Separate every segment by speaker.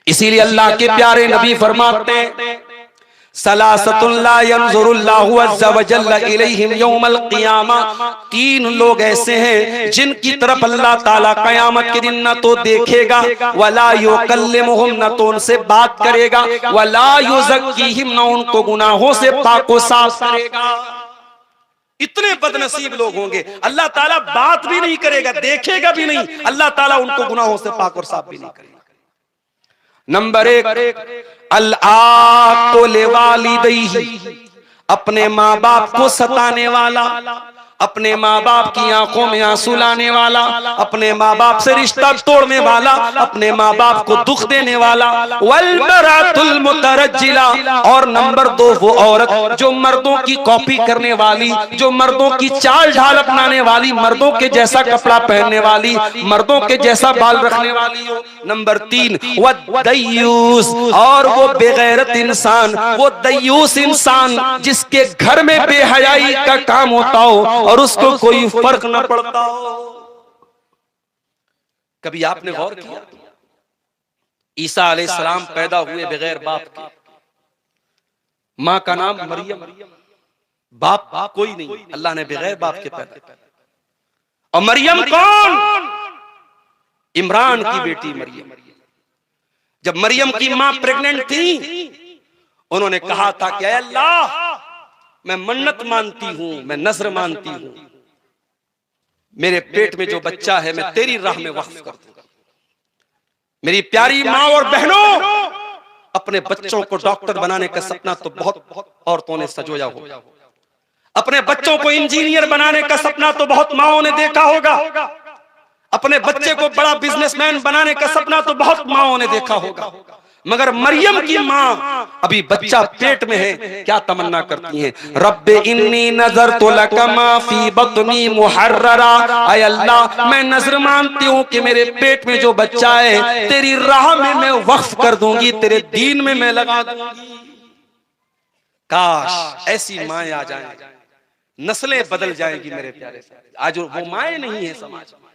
Speaker 1: इसीलिए अल्लाह के प्यारे नबी फरमाते हैं सलासतुन ला यंजुरुल्लाहु अज़्ज़ा व जल्ला इलैहिम यौमल क़ियामा, तीन लोग ऐसे हैं जिनकी तरफ अल्लाह ताला कयामत के दिन न तो देखेगा, वला युकल्लिमुहुम, न तो उनसे बात करेगा, वला युज़क्कीहिम, न उनको गुनाहों से पाक व साफ करेगा। इतने बदनसीब लोग होंगे, अल्लाह ताला बात भी नहीं करेगा, देखेगा भी नहीं, अल्लाह ताला उनको गुनाहों से पाक और साफ भी नहीं करेगा। नंबर एक, अल-आक़ुल वालिदैहि, अपने माँ बाप को सताने वाला, अपने माँ बाप की आंखों में आंसू लाने वाला, अपने माँ बाप से रिश्ता तोड़ने वाला, अपने माँ बाप को दुख देने वाला। वल मरातुल मुतरज्जिला, और नंबर दो वो औरत जो मर्दों की कॉपी करने वाली, जो मर्दों की चाल ढाल अपनाने वाली, मर्दों के जैसा कपड़ा पहनने वाली, मर्दों के जैसा बाल रखने वाली हो। नंबर तीन, वो दय्यूस, और वो बेगैरत इंसान, वो दय्यूस इंसान जिसके घर में बेहयाई का काम होता हो और उसको कोई फर्क न पड़ता हो। कभी आपने गौर किया, ईसा अलैहिस्सलाम पैदा हुए बगैर बाप के, मां का नाम मरियम, बाप कोई नहीं, अल्लाह ने बगैर बाप के पैदा किया। और मरियम कौन? इमरान की बेटी मरियम। जब मरियम की मां प्रेग्नेंट थी, उन्होंने कहा था कि अल्लाह, मैं मन्नत मानती हूं, मैं नज़र मानती हूं, मेरे पेट में जो बच्चा है मैं तेरी राह में वक्फ कर दूंगा। मेरी प्यारी माँ और बहनों, अपने बच्चों को डॉक्टर बनाने का सपना तो बहुत औरतों ने सजोया होगा, अपने बच्चों को इंजीनियर बनाने का सपना तो बहुत माओं ने देखा होगा, अपने बच्चे को बड़ा बिजनेसमैन बनाने का सपना तो बहुत माओं ने देखा होगा, मगर मरियम की माँ अभी बच्चा पेट में है, क्या तमन्ना करती हैं? रब्बे इन्नी नज़रतु लका मा फी बत्नी मुहर्ररा, ऐ अल्लाह, मैं नजर मानती हूँ कि मेरे पेट में जो बच्चा है तेरी राह में मैं वक्फ कर दूंगी, तेरे दीन में मैं लगा दूंगी। काश ऐसी माएं आ जाएं, नस्लें बदल जाएंगी मेरे प्यारे। आज वो माएं नहीं है समाज में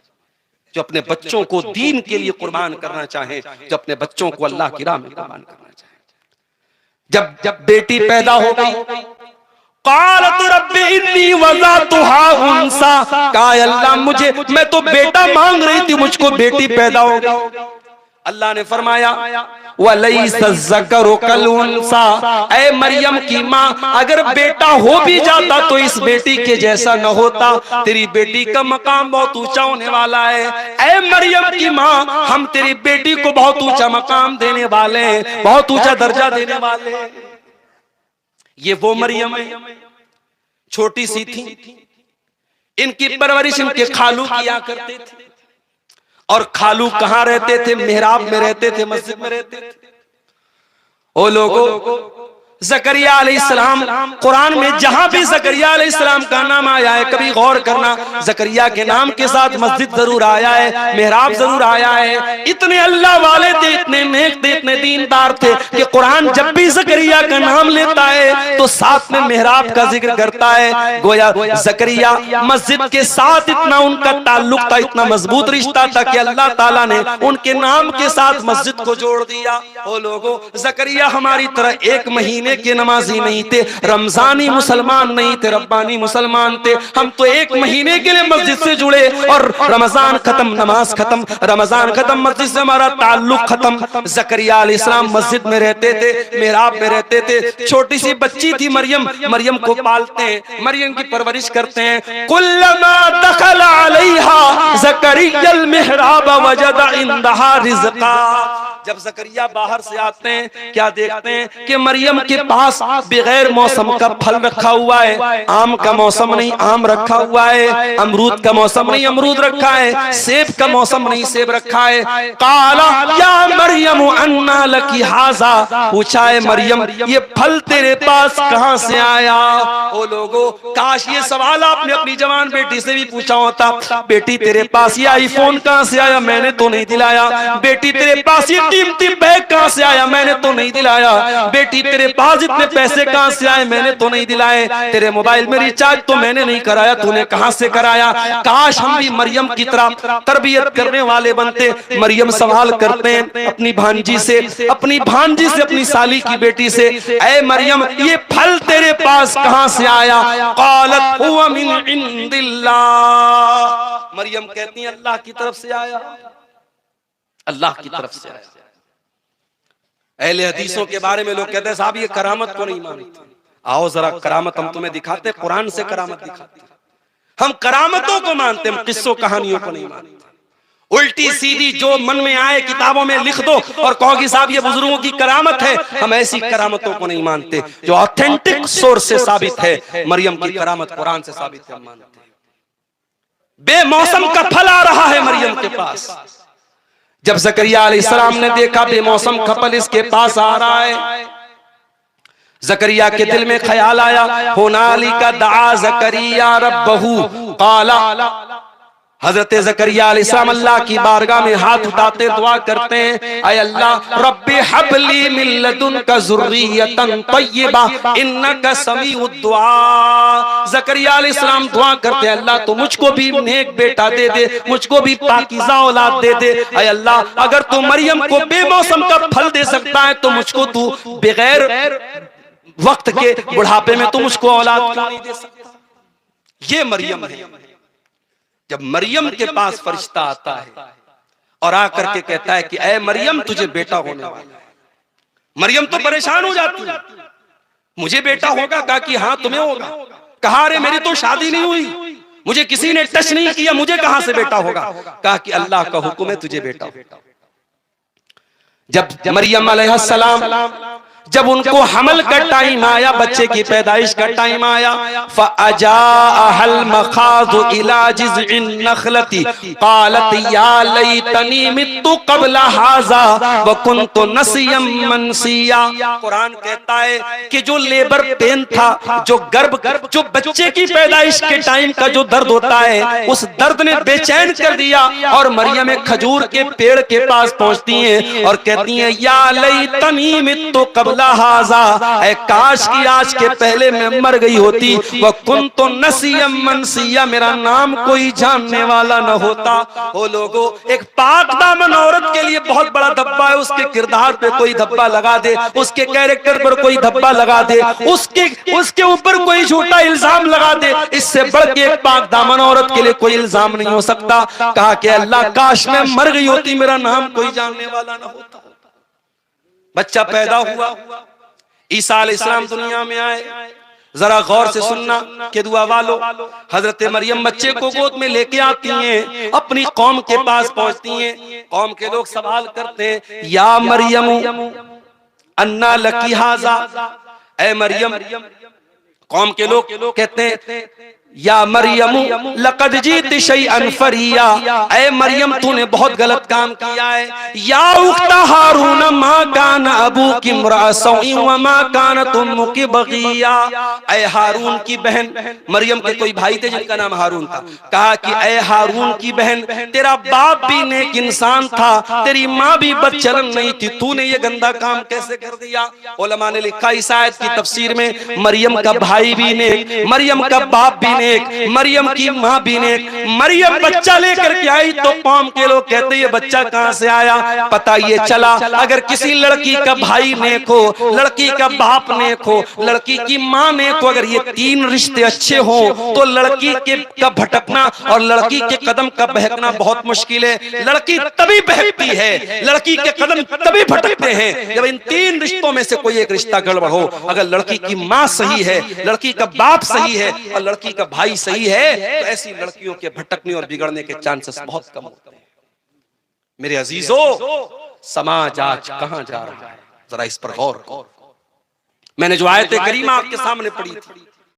Speaker 1: जो अपने बच्चों को दीन के लिए कुर्बान करना चाहें, जो अपने बच्चों को अल्लाह की राह में कुर्बान करना चाहें। जब बेटी पैदा हो गई, क़ालत रब्बी इन्नी वज़अतुहा उन्सा, कहा अल्लाह मुझे, मैं तो बेटा मांग रही थी, मुझको बेटी पैदा हो गई। अल्लाह ने फरमाया वलैसा ज़करु कल उन्सा, ऐ मरियम की माँ, अगर बेटा हो भी जाता तो इस बेटी के जैसा न होता, तेरी बेटी का मकाम बहुत ऊंचा होने वाला है। ऐ मरियम की माँ, हम तेरी बेटी को बहुत ऊंचा मकाम देने वाले हैं, बहुत ऊंचा दर्जा देने वाले हैं। ये वो मरियम है, छोटी सी थी, इनकी परवरिश इनके खालू किया करते थे। और खालू कहां रहते थे? मेहराब में रहते थे, मस्जिद में रहते थे। ओ लोगों, ज़करिया अलैहिस्सलाम, कुरान में जहां भी ज़करिया अलैहिस्सलाम का नाम आया है, कभी गौर करना, ज़करिया के नाम के साथ मस्जिद जरूर आया है, मेहराब जरूर आया है। इतने अल्लाह वाले थे, इतने नेक थे, इतने दीनदार थे कि कुरान जब भी ज़करिया का नाम लेता है तो साथ में मेहराब का जिक्र करता है। गोया ज़करिया मस्जिद के साथ इतना उनका ताल्लुक था, इतना मजबूत रिश्ता था कि अल्लाह ताला ने उनके नाम के साथ मस्जिद को जोड़ दिया। ओ लोगों, ज़करिया हमारी तरह एक महीने के नमाजी नहीं थे, रमजानी मुसलमान नहीं थे, रब्बानी मुसलमान थे। हम तो एक महीने के लिए मस्जिद से जुड़े और रमजान खत्म, नमाज खत्म, रमजान खत्म, मस्जिद से हमारा ताल्लुक खत्म। ज़करिया अलैहिस्सलाम मस्जिद में रहते थे, मेहराब में रहते थे। छोटी सी बच्ची थी मरियम, मरियम को पालते हैं, मरियम की परवरिश करते हैं। कुल्लमा दखला अलैहा ज़करियल मिहराब वजदा इंदहा रिज़्क़ा, जब ज़करिया बाहर से आते हैं, क्या देखते हैं कि मरियम के पास बगैर मौसम का फल रखा हुआ है। आम का मौसम नहीं, आम रखा हुआ है, अमरूद का मौसम नहीं, अमरूद रखा है, सेब का मौसम नहीं, सेब रखा है। काला या मरियम अन्ना लकी हाजा, पूछा है मरियम, ये फल तेरे पास कहां से आया? ओ लोगों, काश ये सवाल आपने अपनी जवान बेटी से भी पूछा होता। बेटी तेरे पास ये आईफोन कहां से आया? मैंने तो नहीं दिलाया। बेटी तेरे पास ये कीमती बैग कहां से आया? मैंने तो नहीं दिलाया। बेटी तेरे पास इतने पैसे कहां से आए? मैंने तो नहीं दिलाए। तेरे मोबाइल में रिचार्ज तो मैंने नहीं कराया, तूने कहां से कराया? काश हम भी मरियम की तरह तरबियत करने वाले बनते। मरियम सवाल करते हैं अपनी भांजी से, अपनी भांजी से, अपनी साली की बेटी से, ऐ मरियम ये फल तेरे पास कहां से आया? क़ालत हुवा मिन इंदिल्लाह। मरियम कहती है अल्लाह की तरफ से आया, अल्लाह की तरफ से आया। अहले हदीसों के बारे में लोग कहते हैं साहब ये करामत को नहीं मानते। आओ जरा करामत हम तुम्हें दिखाते, कुरान से करामत दिखाते। हम करामतों को मानते, हम किस्सों कहानियों को नहीं मानते। उल्टी सीधी जो मन में आए किताबों में लिख दो और कहो कि साहब ये बुजुर्गों की करामत है, हम ऐसी करामतों को नहीं मानते। जो ऑथेंटिक सोर्स से साबित है, मरियम की करामत कुरान से साबित है, हम मानते हैं। बेमौसम का फल आ रहा है मरियम के पास। जब ज़करिया अलैहिस्सलाम ने देखा बेमौसम का फल इसके पास आ रहा है, ज़करिया के दिल में ख्याल आया, हुनालिका दआ ज़करिया रब्बहू क़ाला। हजरत ज़करिया अलैहिस्सलाम अल्लाह की बारगाह में हाथ उठाते दुआ करते हैं, ऐ अल्लाह रब्बी हबली मिन लदुनका ज़ुर्रियतन तय्यबा इन्नका समीउद दुआ। ज़करिया अलैहिस्सलाम दुआ करते हैं, अल्लाह तो मुझको भी नेक बेटा दे दे, मुझको भी पाकीज़ा औलाद दे दे। ऐ अल्लाह अगर तू मरियम को बेमौसम का फल दे सकता है तो मुझको तू बगैर वक्त के बुढ़ापे में तू मुझको औलाद क्यों नहीं दे सकता? ये मरियम है। जब मरियम के पास फरिश्ता आता है और आकर के कहता है कि ऐ मरियम तुझे बेटा होने वाला है, मरियम तो परेशान हो जाती है, मुझे बेटा होगा? कहा कि हाँ तुम्हें होगा। कहा अरे मेरी तो शादी नहीं हुई, मुझे किसी ने टच नहीं किया, मुझे कहां से बेटा होगा? कहा कि अल्लाह का हुक्म है तुझे बेटा होगा। जब मरियम अलैहिस्सलाम जब उनको हमल का टाइम आया, बच्चे की पैदाइश का टाइम आया, फ़अजाअहल मखाज़ु इला जिज़इन नख़लती क़ालत या लैतनी मित्तु क़ब्ल हाज़ा व कुन्तु नसियम मनसिया। कुरान कहता है कि जो लेबर पेन था, जो गर्भ, जो बच्चे की पैदाइश के टाइम का जो दर्द होता है, उस दर्द ने बेचैन कर दिया। और मरियम एक खजूर के पेड़ के पास पहुंचती हैं और कहती हैं या लैतनी मित्तु क़ब्ल हाज़ा, ऐ काश की आज के पहले मैं मर गई होती। वह कुन्तु नसियम मनसिया, मेरा नाम कोई जानने वाला न होता। ओ लोगों, एक पाक दामन औरत के लिए बहुत बड़ा धब्बा है, उसके किरदार पे कोई धब्बा लगा दे, उसके कैरेक्टर पर कोई धब्बा लगा दे, उसके ऊपर कोई झूठा इल्जाम लगा दे, इससे बढ़ के एक पाक दामन औरत के लिए कोई इल्जाम नहीं हो सकता। कहा कि अल्लाह काश मैं मर गई होती, मेरा नाम कोई जानने वाला न होता। बच्चा पैदा हुआ, ईसा अलैहिस्सलाम दुनिया में आए। जरा गौर से सुनना कि दुआ वालों, हजरत मरियम बच्चे को गोद में लेके आती हैं, अपनी कौम के पास पहुंचती हैं। कौम के लोग सवाल करते हैं या मरियम अन्ना लकी हाजा, ऐ मरियम। कौम के लोग कहते हैं या मरियम लक़द जीति शैअन फरिया, ऐ मरियम तूने बहुत गलत काम किया है। या उख्ता हारून मा कान अबूकी इम्रा सौई व मा कानत उम्मुकी बगिया, ऐ हारून की बहन। मरियम के कोई भाई थे जिनका नाम हारून था। कहा कि ऐ हारून की बहन, तेरा बाप भी नेक इंसान था, तेरी माँ भी बदचलन नहीं थी, तूने ये गंदा काम कैसे कर दिया? उलमा ने लिखा इस आयत की तफसीर में, मरियम का भाई भी नेक, मरियम का बाप भी नेक, मरियम की मां भी नेक। मरियम बच्चा लेकर के आई तो कौम के लोग कहते ये बच्चा कहां से आया? पता ये चला अगर किसी लड़की का भाई नेक हो, लड़की का बाप नेक हो, लड़की की मां नेक हो, अगर ये तीन रिश्ते अच्छे हो तो लड़की के का भटकना और लड़की के कदम का बहकना बहुत मुश्किल है। लड़की तभी बहकती है, लड़की के कदम तभी भटकते हैं जब इन तीन रिश्तों में से कोई एक रिश्ता गड़बड़ हो। अगर लड़की की मां सही है, लड़की का बाप सही है और लड़की का भाई सही है, तो ऐसी लड़कियों के भटकने और बिगड़ने के चांसेस बहुत कम होते हैं। मेरे अजीजों, समाज आज कहां जा रहा है, जरा इस पर गौर करो। मैंने जो आयत करीमा आपके सामने पढ़ी थी,